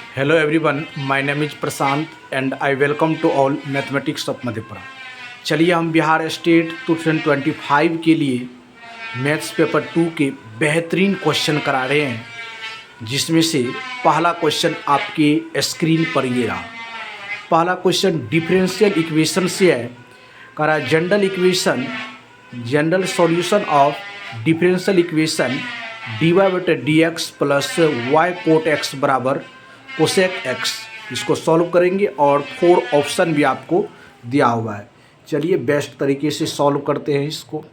Hello everyone, my name is Prashant and I welcome to all mathematics of Madhepura. चलिए हम Bihar state 2025 के लिए maths paper 2 के बेहतरीन क्वेश्चन करा रहे हैं, जिसमें से पहला क्वेश्चन आपके स्क्रीन पर ये रहा। पहला क्वेश्चन डिफरेंशियल इक्वेशन से है, करा general solution of differential equation dy/dx plus y cot x बराबर कोसेक x। इसको सॉल्व करेंगे और 4 ऑप्शन भी आपको दिया हुआ है। चलिए बेस्ट तरीके से सॉल्व करते हैं इसको।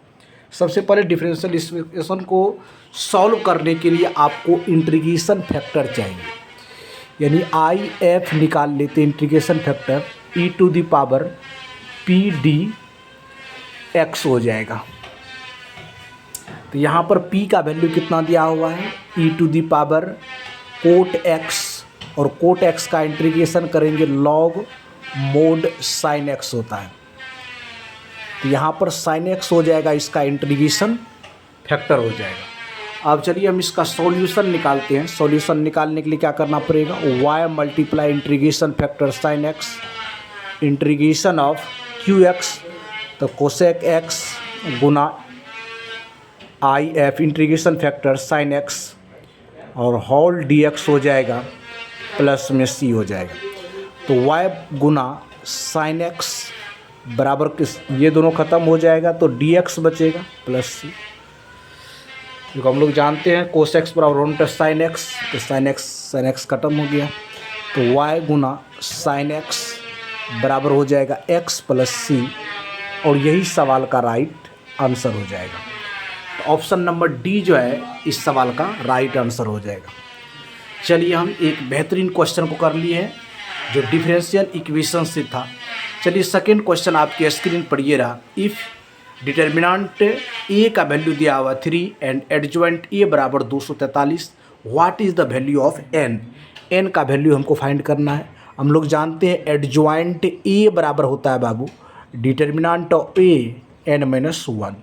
सबसे पहले डिफरेंशियल इक्वेशन को सॉल्व करने के लिए आपको इंटीग्रेशन फैक्टर चाहिए, यानी IF निकाल लेते हैं। इंटीग्रेशन फैक्टर e⁻p dx हो जाएगा। तो यहाँ पर p का वैल्यू कितना दिया हुआ है, e⁻कोट x, और कोट x का इंटीग्रेशन करेंगे log mod sin x होता है। तो यहाँ पर sin x हो जाएगा, इसका इंटीग्रेशन फैक्टर हो जाएगा। अब चलिए हम इसका सॉल्यूशन निकालते हैं। सॉल्यूशन निकालने के लिए क्या करना पड़ेगा, y multiply integration factor sin x integration of qx, तो cosec x Guna IF integration factor sin x और होल dx हो जाएगा, प्लस में c हो जाएगा। तो y गुना sin x बराबर किस, ये दोनों ख़त्म हो जाएगा तो dx बचेगा प्लस c। क्योंकि हम लोग जानते हैं cos x बराबर होता है sin x, तो sin x ख़त्म हो गया। तो y गुना sin x बराबर हो जाएगा x प्लस c, और यही सवाल का राइट आंसर हो जाएगा। तो ऑप्शन नंबर डी जो है इस सवाल का राइट आंसर हो जाएगा। चलिए हम एक बेहतरीन क्वेश्चन को कर लिए हैं जो डिफरेंशियल इक्वेशन से था। चलिए सेकेंड क्वेश्चन आपके स्क्रीन पर ये रहा। इफ़ डिटर्मिनेंट ए का वैल्यू दिया हुआ 3 एंड एडजॉइंट ए बराबर 243, what is the value of N. N का वैल्यू हमको फाइंड करना है। हम लोग जानते हैं एडजॉइंट ए बराबर होता है बाबू डिटर्मिनेंट ऑफ ए n-1।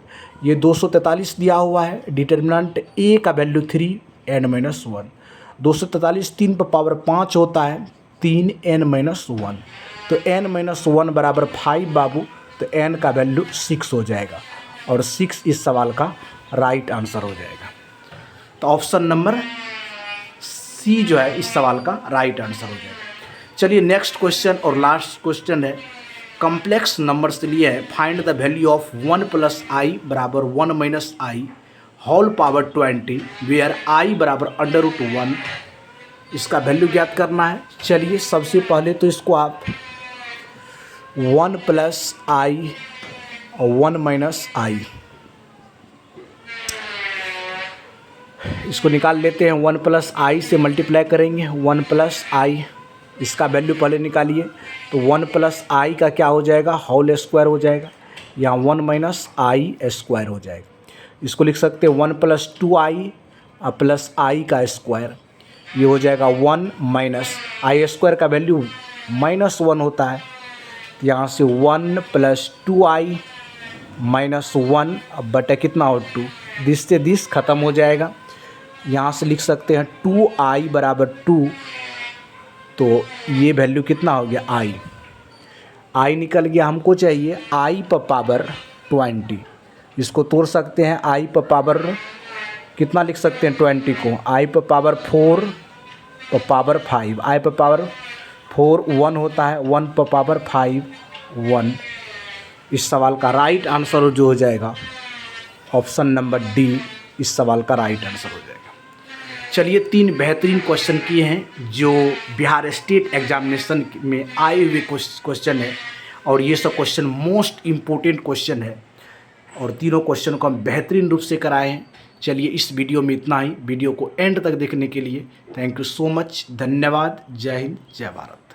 ये 243 दिया हुआ है, डिटर्मिनेंट ए का वैल्यू 3 n-1। 243 3 पर पावर 5 होता है, 3 n-1, तो n-1 बराबर 5 बाबू, तो n का वैल्यू 6 हो जाएगा, और 6 इस सवाल का राइट आंसर हो जाएगा। तो ऑप्शन नंबर सी जो है इस सवाल का राइट आंसर हो जाएगा। चलिए नेक्स्ट क्वेश्चन और लास्ट क्वेश्चन है, कम्प्लेक्स नंबर्स के लिए है। Find the value of 1 + i बराबर 1 - i whole power 20 where i बराबर √1। इसका वैल्यू ज्ञात करना है। चलिए सबसे पहले तो इसको आप 1 + i और 1 - i इसको निकाल लेते हैं। 1 + i से मल्टीप्लाई करेंगे, 1 + i, इसका वैल्यू पहले निकालिए। तो 1 + i का क्या हो जाएगा, होल स्क्वायर हो जाएगा, या 1 - i स्क्वायर हो जाएगा। इसको लिख सकते हैं 1 + 2i प्लस i का स्क्वायर, ये हो जाएगा 1 - i स्क्वायर का वैल्यू -1 होता है। यहाँ से 1 + 2i - 1 बटा कितना हो 2, दिस से दिस ख़त्म हो जाएगा। यहाँ से लिख सकते हैं 2i बराबर 2, तो ये वैल्यू कितना हो गया i निकल गया। हमको चाहिए i पर पावर 20, इसको तोड़ सकते हैं। i पर पावर कितना लिख सकते हैं 20 को, i पर पावर 4 पर पावर 5, i पर पावर 4 1 होता है, 1 पर पावर 5 1। इस सवाल का राइट आंसर जो हो जाएगा ऑप्शन नंबर डी इस सवाल का राइट आंसर हो जाएगा। चलिए 3 बेहतरीन क्वेश्चन किए हैं जो बिहार स्टेट एग्जामिनेशन में आए हुए क्वेश्चन है, और ये सब क्वेश्चन मोस्ट इम्पोर्टेंट क्वेश्चन है, और तीनों क्वेश्चन को हम बेहतरीन रूप से कराए हैं। चलिए इस वीडियो में इतना ही। वीडियो को एंड तक देखने के लिए थैंक यू सो मच, धन्यवाद। जय हिंद, जय भारत।